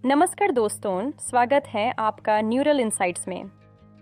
नमस्कार दोस्तों, स्वागत है आपका न्यूरल इंसाइट्स में।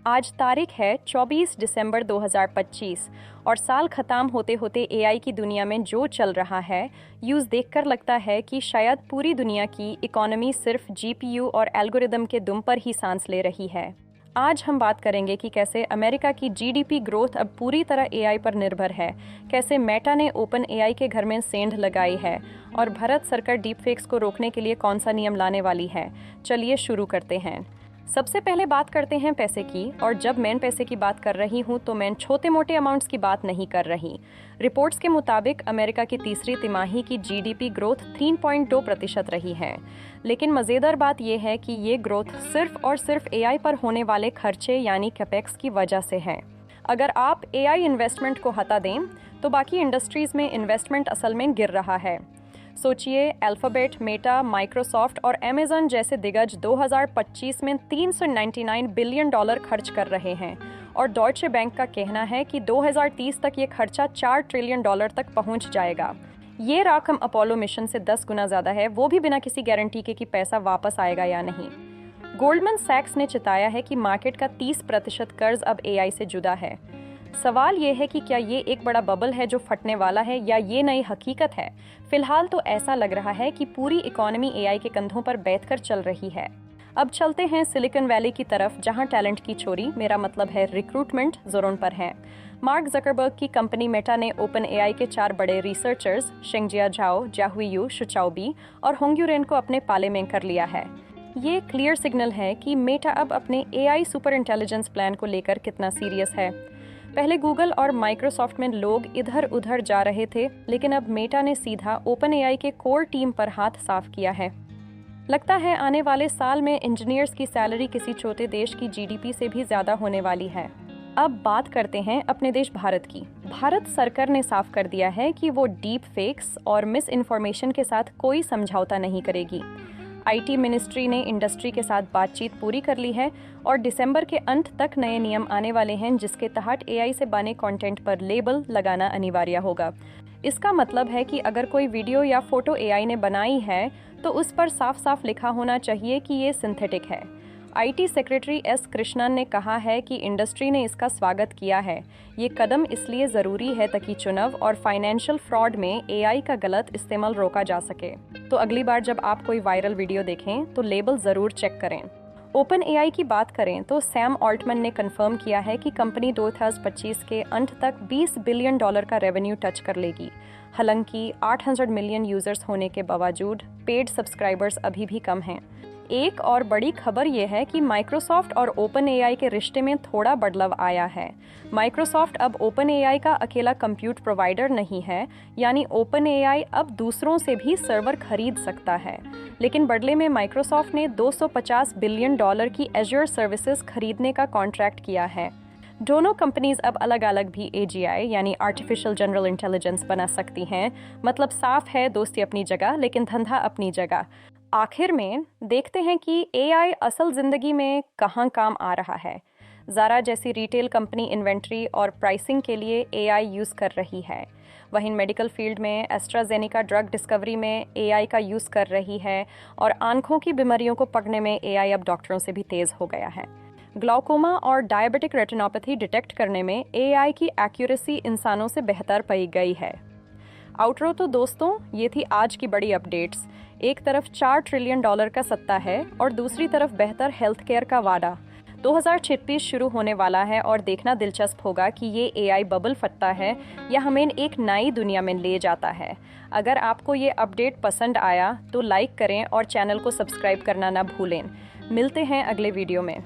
आज तारीख है 24 दिसंबर 2025 और साल ख़त्म होते होते एआई की दुनिया में जो चल रहा है, यूज़ देखकर लगता है कि शायद पूरी दुनिया की इकोनॉमी सिर्फ जीपीयू और एल्गोरिदम के दुम पर ही सांस ले रही है। आज हम बात करेंगे कि कैसे अमेरिका की जीडीपी ग्रोथ अब पूरी तरह एआई पर निर्भर है, कैसे मेटा ने ओपन एआई के घर में सेंध लगाई है और भारत सरकार डीपफेक्स को रोकने के लिए कौन सा नियम लाने वाली है। चलिए शुरू करते हैं। सबसे पहले बात करते हैं पैसे की, और जब मैं पैसे की बात कर रही हूँ तो मैं छोटे मोटे अमाउंट्स की बात नहीं कर रही। रिपोर्ट्स के मुताबिक अमेरिका की तीसरी तिमाही की जीडीपी ग्रोथ 3.2% रही है। लेकिन मज़ेदार बात यह है कि ये ग्रोथ सिर्फ और सिर्फ एआई पर होने वाले खर्चे यानी कैपेक्स की वजह से है। अगर आप एआई इन्वेस्टमेंट को हटा दें तो बाकी इंडस्ट्रीज़ में इन्वेस्टमेंट असल में गिर रहा है। सोचिए, अल्फ़ाबेट, मेटा, माइक्रोसॉफ्ट और अमेज़न जैसे दिग्गज 2025 में $399 बिलियन खर्च कर रहे हैं और डॉयचे बैंक का कहना है कि 2030 तक ये खर्चा $4 ट्रिलियन तक पहुंच जाएगा। ये रकम अपोलो मिशन से 10 गुना ज़्यादा है, वो भी बिना किसी गारंटी के कि पैसा वापस आएगा या नहीं। गोल्डमैन सैक्स ने चिताया है कि मार्केट का 30% कर्ज अब एआई से जुदा है। सवाल ये है कि क्या ये एक बड़ा बबल है जो फटने वाला है या ये नई हकीकत है। फिलहाल तो ऐसा लग रहा है कि पूरी इकोनॉमी एआई के कंधों पर बैठकर चल रही है। अब चलते हैं सिलिकॉन वैली की तरफ, जहां टैलेंट की चोरी, मेरा मतलब है रिक्रूटमेंट, जोरों पर है। मार्क जकरबर्ग की कंपनी मेटा ने ओपन एआई के 4 बड़े रिसर्चर्स शेंगजिया झाओ, जाहुईयू, शुचाओबी और होंग्यू रेन को अपने पाले में कर लिया है। ये क्लियर सिग्नल है कि मेटा अब अपने एआई सुपर इंटेलिजेंस प्लान को लेकर कितना सीरियस है। पहले गूगल और माइक्रोसॉफ्ट में लोग इधर उधर जा रहे थे, लेकिन अब मेटा ने सीधा ओपन एआई के कोर टीम पर हाथ साफ किया है। लगता है आने वाले साल में इंजीनियर्स की सैलरी किसी छोटे देश की जीडीपी से भी ज़्यादा होने वाली है। अब बात करते हैं अपने देश भारत की। भारत सरकार ने साफ कर दिया है कि वो डीप फेक्स और मिस इन्फॉर्मेशन के साथ कोई समझौता नहीं करेगी। आईटी मिनिस्ट्री ने इंडस्ट्री के साथ बातचीत पूरी कर ली है और दिसंबर के अंत तक नए नियम आने वाले हैं, जिसके तहत एआई से बने कंटेंट पर लेबल लगाना अनिवार्य होगा। इसका मतलब है कि अगर कोई वीडियो या फोटो एआई ने बनाई है तो उस पर साफ साफ लिखा होना चाहिए कि ये सिंथेटिक है। आईटी सेक्रेटरी एस कृष्णन ने कहा है कि इंडस्ट्री ने इसका स्वागत किया है। ये कदम इसलिए ज़रूरी है ताकि चुनाव और फाइनेंशियल फ्रॉड में एआई का गलत इस्तेमाल रोका जा सके। तो अगली बार जब आप कोई वायरल वीडियो देखें तो लेबल ज़रूर चेक करें। ओपन एआई की बात करें तो सैम ऑल्टमैन ने कंफर्म किया है कि कंपनी 2025 के अंत तक $20 बिलियन का रेवेन्यू टच कर लेगी। हालांकि 800 मिलियन यूजर्स होने के बावजूद पेड सब्सक्राइबर्स अभी भी कम हैं। एक और बड़ी खबर यह है कि माइक्रोसॉफ्ट और ओपन एआई के रिश्ते में थोड़ा बदलाव आया है। माइक्रोसॉफ्ट अब ओपन एआई का अकेला कंप्यूट प्रोवाइडर नहीं है, यानी ओपन एआई अब दूसरों से भी सर्वर खरीद सकता है। लेकिन बदले में माइक्रोसॉफ्ट ने $250 बिलियन की एज्योर सर्विसेज खरीदने का कॉन्ट्रैक्ट किया है। दोनों कंपनीज अब अलग अलग भी एजीआई यानी आर्टिफिशियल जनरल इंटेलिजेंस बना सकती हैं। मतलब साफ है, दोस्ती अपनी जगह लेकिन धंधा अपनी जगह। आखिर में देखते हैं कि एआई असल जिंदगी में कहाँ काम आ रहा है। ज़ारा जैसी रिटेल कंपनी इन्वेंट्री और प्राइसिंग के लिए एआई यूज़ कर रही है। वहीं मेडिकल फील्ड में एस्ट्राजेनेका ड्रग डिस्कवरी में एआई का यूज़ कर रही है और आंखों की बीमारियों को पकड़ने में एआई अब डॉक्टरों से भी तेज़ हो गया है। ग्लाउकोमा और डायबिटिक रेटिनोपैथी डिटेक्ट करने में एआई की एक्यूरेसी इंसानों से बेहतर पाई गई है। आउटरो तो दोस्तों, ये थी आज की बड़ी अपडेट्स। एक तरफ $4 ट्रिलियन का सत्ता है और दूसरी तरफ बेहतर हेल्थ केयर का वादा। 2036 शुरू होने वाला है और देखना दिलचस्प होगा कि ये एआई बबल फटता है या हमें एक नई दुनिया में ले जाता है। अगर आपको ये अपडेट पसंद आया तो लाइक करें और चैनल को सब्सक्राइब करना ना भूलें। मिलते हैं अगले वीडियो में।